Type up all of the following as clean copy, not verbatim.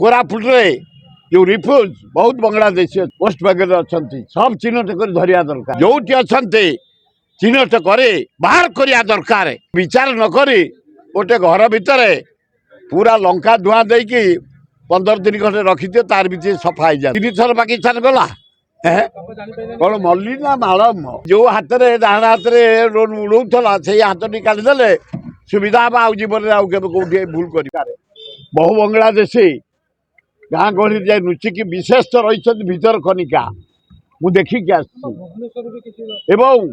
कोरापुट जो रिफ्यूज बहुत बांग्लादेशी पोस्ट बेंगल अच्छा सब चिन्हट कर धरिया दरकार जो अच्छा चिन्हट कर बाहर करिया दरकार विचार नक गोटे घर भितर पूरा लंका धुआं दे 15 दिन खंडे रखी दियो तार भीतर सफा हो जाए 3 थर पाकिस्तान गला कौन मल्ली ना मालम जो हाथ में डाण हाथ में उड़ाला से हाथ निकालीदे सुविधा हम आउ जीवन में आउे कौटे भूल कर बहु बांग्लादेशी गाँ गहली जाए लुचिकी विशेष तो रही भीतर कनिका मु देखिकी एवं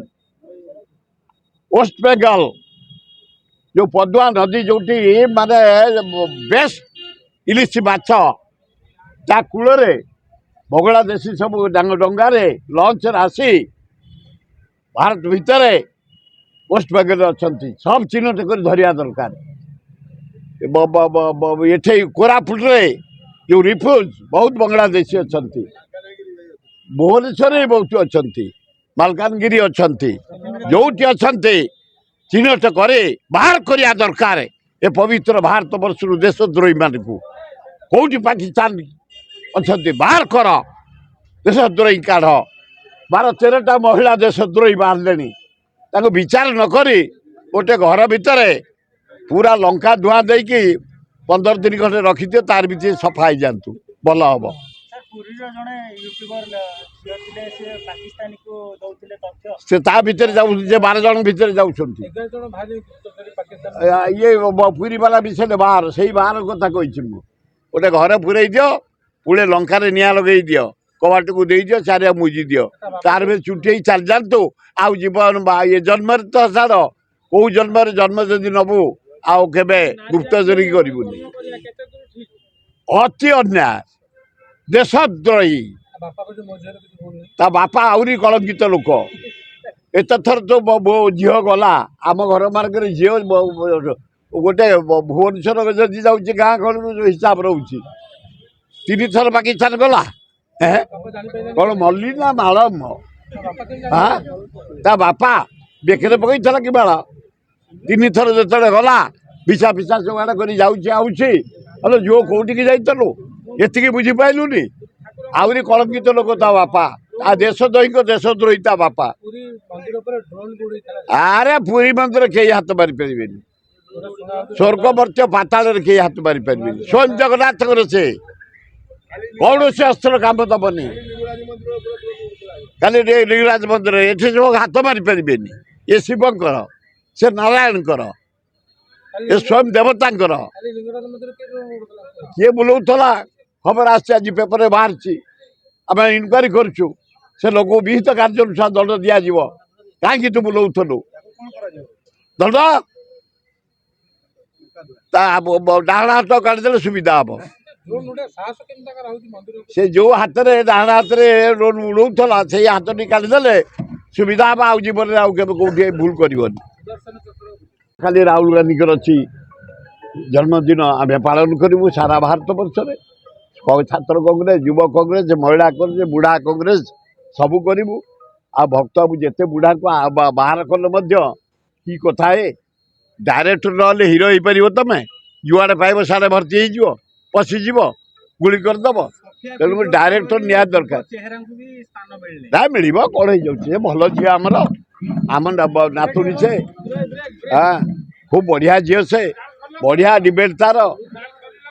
वेस्ट बेंगल जो पदुआ नदी जो माने बेस्ट इलिश माछ ता कूल बांग्लादेशी सब डंगारे लंच आसी भारत भितर वेस्ट बेंगल अच्छा सब चिन्हट कर धरिया दरकार ये कोरापुट जो रिफ्यूज बहुत बांग्लादेशी अच्छा भुवनेश्वर बहुत अच्छा मालकानगिरी अच्छा जो अच्छा चिन्हट कर बाहर करिया दरकार ए पवित्र भारत वर्ष देशद्रोही मान को कौटी पाकिस्तान अच्छा बाहर कर देशद्रोही काढ़ 12-13टा महिला देशद्रोही बाहर विचार नक गोटे घर भितर पूरा लंका धुआं दे 15 दिन खंडे रखी दियो तार भीतर सफा हो जातु भल हम से भितर जाऊ 12 जन भितर जाऊँ ये पुरी वाला विषय बाहर से बाहर कथा कही गोटे घर पूरे दियो पुणे लंका निआ लगे दियो कबाट को दे दियो चारिया मुझी दियो तार में चुटे चल जातु आउ जीवन ये जन्म तो छाड़ कौ जन्म जन्म जदि नबू आउ के गुप्तचरी करूनी अति अन्याय देशद्रोही ता बापा आहरी कलंकित लोक एत थर तो झील गला आम घर मार्ग झील गोटे भुवनेश्वर जदि जाऊँगी गाँ घर हिसाब रोचे 3 थर पाकिस्तान गला कौन मल्ली ना मालम हाँ ता बापा बेकरे पकई कि बाला 3 थर जो गला पिछा पिछा सब कर जाऊँगी जो कौटिकी जाइलु ये बुझीपारूनी आहरी कलंकित लोक ता बापा आ देशद्रोही को देशद्रोही ता बापा अरे पुरी मंदिर कई हाथ मारी पारे स्वर्ग मर्त्य पाताल कई हाथ मारी पारे स्वयं जगन्नाथ से कौन से अस्त्र काम दबनी खाली लिंगराज मंदिर ये सब हाथ मारी पारे ये शिवंकर से नारायणकर ये स्वयं देवता किए बुलाऊला खबर आस पेपर बाहर आम इनक्वारी करुँ से लोक विहित कार्य अनुसार दंड दिज्व कहीं तू बुलाऊलु दंड डाण हाथ काटिदे सुविधा हम से जो हाथ में डाण हाथ में उड़ाला से हाथ निकालीदे सुविधा हम आउ जीवन में आउे कौटे भूल कर खाली राहुल गांधी अच्छी जन्मदिन आम पालन करूँ सारा भारत वर्ष में छात्र कांग्रेस युवा कांग्रेस महिला कांग्रेस बुढ़ा कांग्रेस सबू करूँ आ भक्त बाबू जिते बुढ़ा को बाहर कले कि कथा है डायरेक्ट ना हिरो हो पार तुम जुआड़े पाइब सारे भर्ती हो पशिज गुली करदेव तेणुक डायरेक्टर निया दरकार ना मिल कौन हो भल झी आमर आम नातुनी से हाँ खूब बढ़िया झील से बढ़िया डिबेट तार